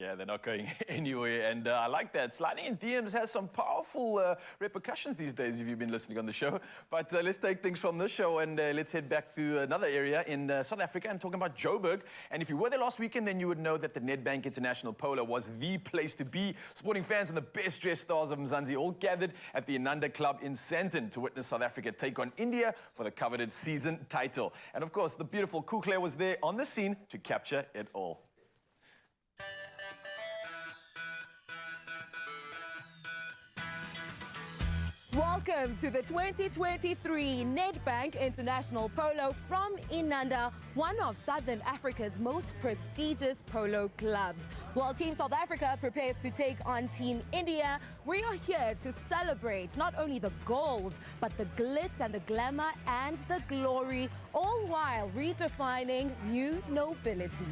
Yeah, they're not going anywhere, and I like that. Sliding in DMs has some powerful repercussions these days if you've been listening on the show. But let's take things from this show and let's head back to another area in South Africa and talking about Joburg. And if you were there last weekend, then you would know that the Nedbank International Polo was the place to be. Sporting fans and the best-dressed stars of Mzansi all gathered at the Ananda Club in Sandton to witness South Africa take on India for the coveted season title. And of course, the beautiful Kukle was there on the scene to capture it all. Welcome to the 2023 Nedbank International Polo from Inanda, one of Southern Africa's most prestigious polo clubs. While Team South Africa prepares to take on Team India, we are here to celebrate not only the goals, but the glitz and the glamour and the glory, all while redefining new nobility.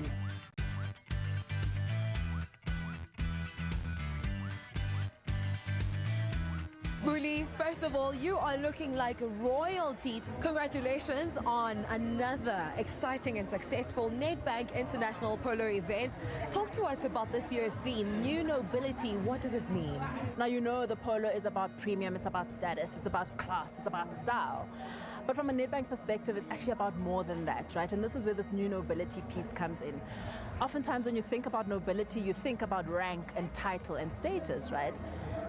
Muli, first of all, you are looking like royalty. Congratulations on another exciting and successful Nedbank International Polo event. Talk to us about this year's theme, New Nobility. What does it mean? Now, you know the polo is about premium, it's about status, it's about class, it's about style. But from a Nedbank perspective, it's actually about more than that, right? And this is where this new nobility piece comes in. Oftentimes when you think about nobility, you think about rank and title and status, right?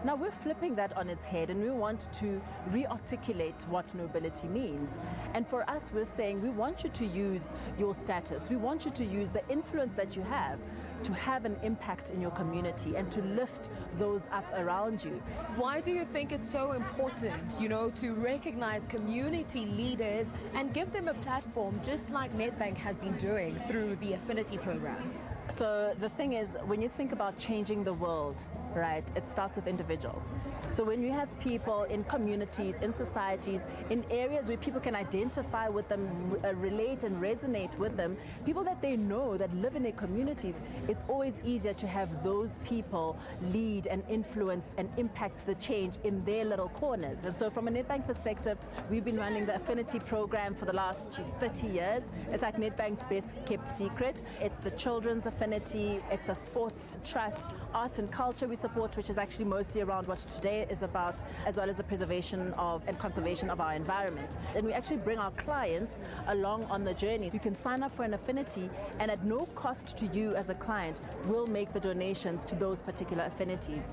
Now we're flipping that on its head and we want to re-articulate what nobility means. And for us, we're saying we want you to use your status. We want you to use the influence that you have to have an impact in your community and to lift those up around you. Why do you think it's so important, to recognize community leaders and give them a platform just like Nedbank has been doing through the Affinity program? So the thing is, when you think about changing the world, right, it starts with individuals. So when you have people in communities, in societies, in areas where people can identify with them, relate and resonate with them, people that they know that live in their communities, it's always easier to have those people lead and influence and impact the change in their little corners. And so from a Nedbank perspective, we've been running the Affinity program for the last 30 years. It's like Nedbank's best kept secret. It's the children's Affinity, it's a sports trust, arts and culture we support, which is actually mostly around what today is about, as well as the preservation of and conservation of our environment. And we actually bring our clients along on the journey. You can sign up for an affinity and at no cost to you as a client, we'll make the donations to those particular affinities.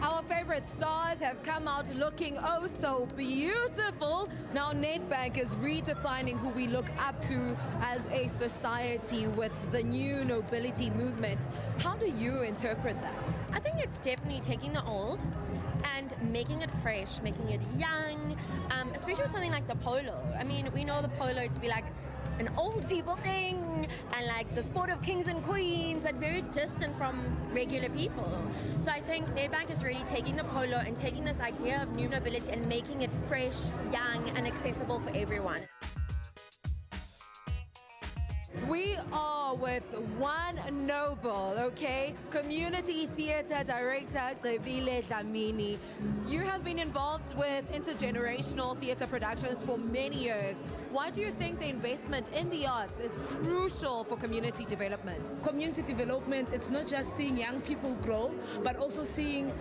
Our favorite stars have come out looking oh so beautiful. Now Nedbank is redefining who we look up to as a society with the new nobility movement. How do you interpret that? I think it's definitely taking the old and making it fresh, making it young, especially with something like the polo. I mean, we know the polo to be like an old people thing and like the sport of kings and queens and very distant from regular people. So I think Nedbank is really taking the polo and taking this idea of new nobility and making it fresh, young and accessible for everyone. We are with one noble, okay? Community Theatre Director, Gqibile Dlamini. You have been involved with intergenerational theatre productions for many years. Why do you think the investment in the arts is crucial for community development? Community development, it's not just seeing young people grow, but also seeing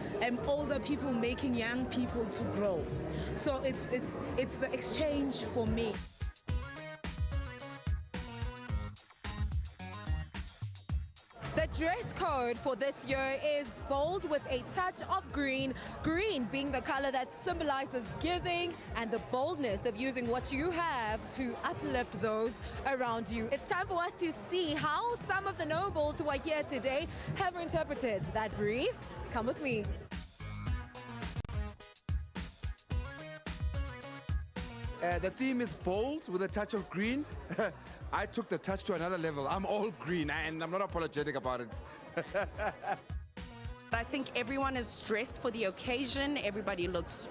older people making young people to grow. So it's the exchange for me. The dress code for this year is bold with a touch of green, green being the color that symbolizes giving and the boldness of using what you have to uplift those around you. It's time for us to see how some of the nobles who are here today have interpreted that brief. Come with me. The theme is bold with a touch of green. I took the touch to another level. I'm all green and I'm not apologetic about it. I think everyone is dressed for the occasion. Everybody looks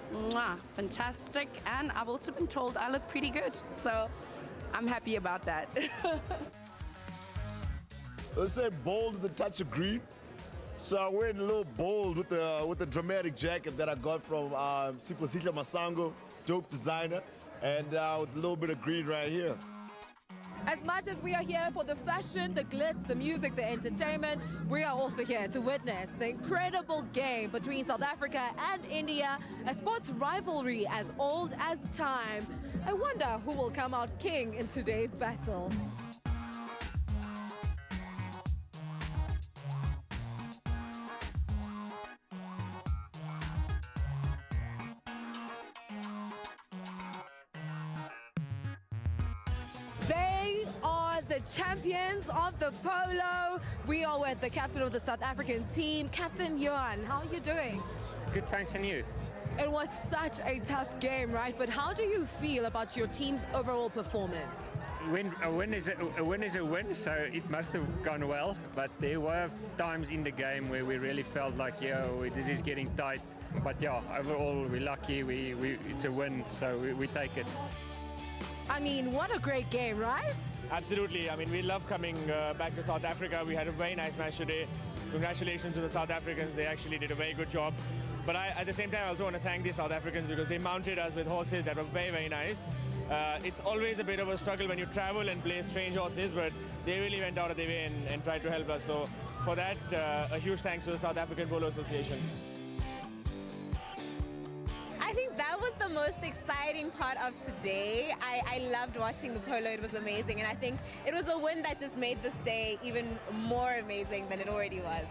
fantastic. And I've also been told I look pretty good. So I'm happy about that. Let's say bold with a touch of green. So I'm wearing a little bold with the dramatic jacket that I got from Siposihle Masango, dope designer, and with a little bit of green right here. As much as we are here for the fashion, the glitz, the music, the entertainment, we are also here to witness the incredible game between South Africa and India, a sports rivalry as old as time. I wonder who will come out king in today's battle. They are the champions of the polo. We are with the captain of the South African team, Captain Johan. How are you doing? Good, thanks, and you? It was such a tough game, right? But how do you feel about your team's overall performance? A win is a win, so it must have gone well. But there were times in the game where we really felt like, this is getting tight. But yeah, overall, we're lucky. It's a win, so we take it. I mean, what a great game, right? Absolutely. I mean, we love coming back to South Africa. We had a very nice match today. Congratulations to the South Africans. They actually did a very good job. But at the same time, I also want to thank the South Africans because they mounted us with horses that were very, very nice. It's always a bit of a struggle when you travel and play strange horses, but they really went out of their way and tried to help us. So for that, a huge thanks to the South African Polo Association. I think that was the most exciting part of today. I loved watching the polo. It was amazing. And I think it was a win that just made this day even more amazing than it already was.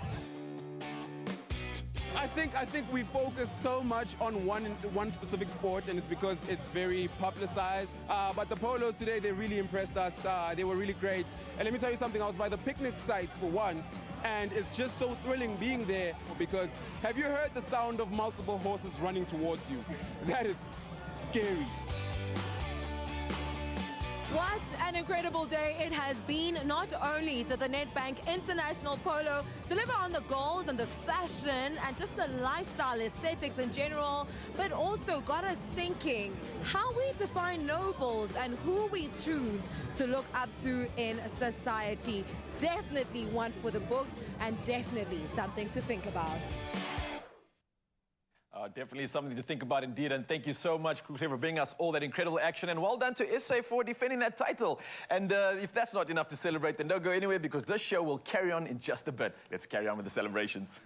I think we focus so much on one specific sport, and it's because it's very publicized. But the polos today, they really impressed us. They were really great. And let me tell you something, I was by the picnic sites for once, and it's just so thrilling being there because have you heard the sound of multiple horses running towards you? That is scary. What an incredible day it has been. Not only did the Nedbank International Polo deliver on the goals and the fashion and just the lifestyle aesthetics in general, but also got us thinking how we define nobles and who we choose to look up to in society. Definitely one for the books and definitely something to think about. Definitely something to think about indeed, and thank you so much, Kukle, for bringing us all that incredible action, and well done to SA for defending that title. And if that's not enough to celebrate, then don't go anywhere because this show will carry on in just a bit. Let's carry on with the celebrations.